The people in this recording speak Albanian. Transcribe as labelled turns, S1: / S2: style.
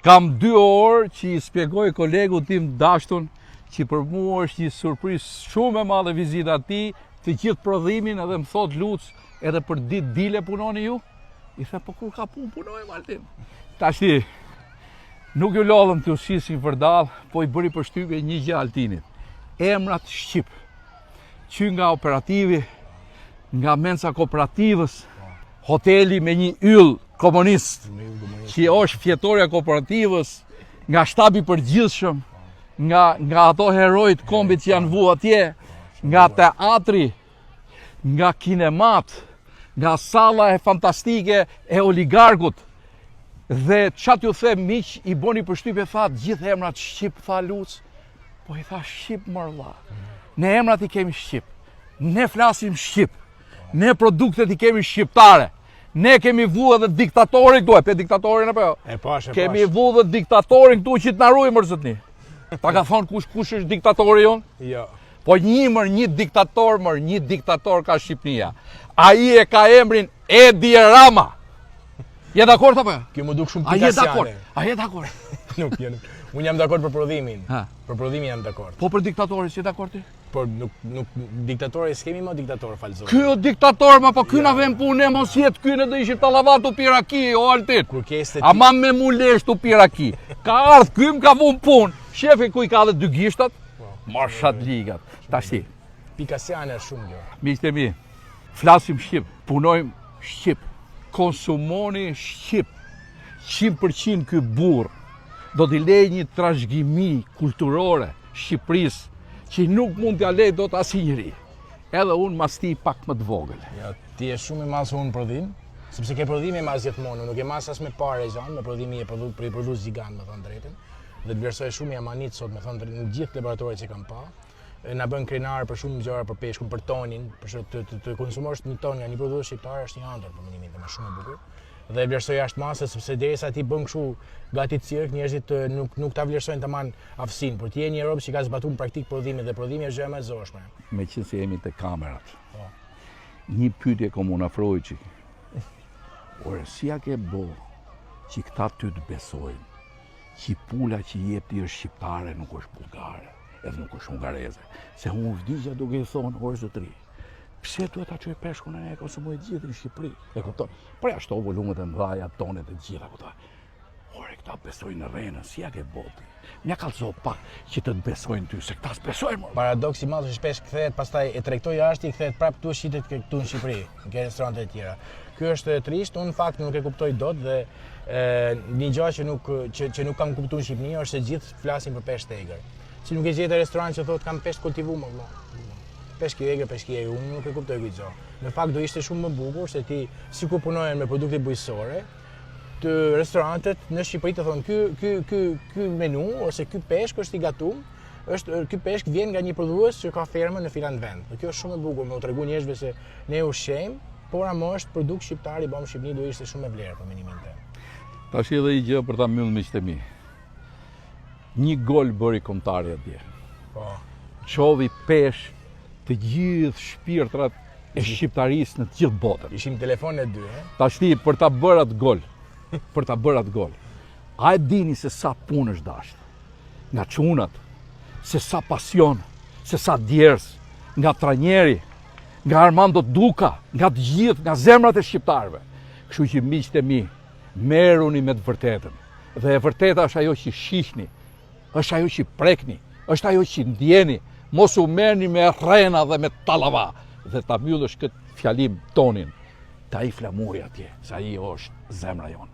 S1: Kam 2 orë që i spjegoj kolegu tim dashtun që për mua është një surprizë shumë e madhe vizita ti, të gjithë prodhimin edhe më thot Luc, edhe për ditë dile punoni ju? I the, po kur ka punë punoj Martin. Tashti, nuk ju lodhëm të ushisin vërdall, po i bëri përshtypje një gjë Altinit. Emrat Shqip, që nga operativi, nga mensa kooperativës, hoteli me një yll komunist, që është fjetorja kooperativës, nga shtabi përgjithshëm, nga ato herojt kombit që janë vu atje, nga teatri, nga kinemat, nga salla e fantastike e oligarkut. Dhe qatë ju them miq, i boni përshtypje tha gjithë emrat Shqip, tha Luc, po i tha Shqip mërlla. Ne emrat i kemi Shqip, ne flasim Shqip, ne produktet i kemi shqiptare. Ne kemi vu edhe diktatorin këtu, e pe diktatorin apo jo?
S2: E pash.
S1: Kemi vu edhe diktatorin këtu që t'na ruaj mërzëtni. Ta ka thonë kush është diktatori jonë?
S2: Jo.
S1: Po një diktator ka Shqipnia. Ai e ka emrin Edi Rama. Je dakord apo jo?
S2: Kjo më duk shumë pikasiane.
S1: A je dakord?
S2: Nuk jam. Unë jam dakord për prodhimin.
S1: Ha.
S2: Për prodhimin jam dakord.
S1: Po për diktatorin si je dakord ti?
S2: Por nuk diktatori s'kemi më diktator falzor.
S1: Ky o diktator, ma po ky na vjen punë, mos jetë ky në do ishim tallavatu piraki, o Altin.
S2: Kërkesë
S1: Ama me mulesh tu piraki. Ka ardh ky më ka vënë punë. Shefi ku i ka dhe 2 gishtat, marshat ligat. Tashti,
S2: pikasiane është shumë kjo.
S1: miqtë e mi, flasim Shqip, punojmë Shqip, konsumoni Shqip. 100% ky burr do t'i lejë një trashëgimi kulturore Shqipërisë që nuk mund t'ja lejë dot asnjëri. Edhe unë mas ti pak më të vogël.
S2: Ja, ti je shumë i masë unë prodhim, sepse ke prodhimi mas gjithmonë, nuk e mas as me pare gjanë, me prodhimi e produs gigant, me thënë drejtën. Dhe të vlerësoj shumë jamanit sot, me thënë drejtën, në gjithë laboratorit që kam pa. Na bën krenar për shumë gjëra për peshkun, për tonin, për të konsumosh 1 ton nga një produkt shqiptar është një ëndër për mendimin tim, është shumë e bukur. Dhe e vlerësoj jashtë masës, sepse derisa ti bën kështu gati cirk, njerëzit nuk ta vlerësojnë tamam aftësinë, por ti je një rob që ka zbatuar në praktik prodhimin dhe prodhimi është gjë më e zorshme.
S1: Meqense jemi te kamerat. Një pyetje komu na afroi çik. Ore si ja ke bo që këta ty të besojnë që pula që jep ti është shqiptare, nuk është bullgare, edhe nuk është hungareze. Se unë vdigja duke i thonë, ore zotëri, pse duhet ta çoj peshkun e konsumoj gjithë në Shqipëri? E kupton? Por ja shto volumet e mëdha, tonet e gjitha këto. Ore këta besojnë në rrenën, si ja ke boti. Mja kallëzo pak që të besojnë ty, se këta s'besojnë më.
S2: Paradoksi i madh është shpesh kthehet, pastaj e tregtoj jashtë, i kthehet prapë këtu shitet këtu në Shqipëri, në restorante të tjera. Ky është trisht, unë në fakt nuk e kuptoj dot dhe një gjë që nuk kam kuptuar në Shqipëri është se gjithë flasin për peshk tegër. Si nuk e gjetë restorant që thotë kam peshk kultivuar më vëlla. Peshk i egër, unë nuk e kuptoj këtë gjë. Në fakt do ishte shumë më bukur se ti sikur punojnë me produkte bujqësore, të restorantet në Shqipëri të thonë ky menu ose ky peshk është i gatuar, ky peshk vjen nga një prodhues që ka fermën në filan vend. Dhe kjo është shumë e bukur me u tregu njerëzve se ne ushqejmë, por ama është produkt shqiptar i bëm në Shqipëri, do ishte shumë e vlerë për mendimin tim.
S1: Tash edhe një gjë për ta mbyllur miqtë e mi. Një gol bëri kombëtari atje.
S2: Po.
S1: Çovi peshk të gjithë shpirtrat e shqiptarisë në të gjithë botën.
S2: Ishim telefonet 2,
S1: Tashti për ta bërë atë gol, a e dini se sa punë është dashur? Nga çunat, se sa pasion, se sa djers, nga trajneri, nga Armando Duka, nga të gjithë, nga zemrat e shqiptarëve. Kështu që miqtë e mi, merruni me të vërtetën. Dhe e vërteta është ajo që shihni, është ajo që prekni, është ajo që ndjeni. Mos u merrni me rrena dhe me tallava dhe ta mbyllësh këtë fjalim tonin. Ta i flamuri atje, se ai është zemra jonë.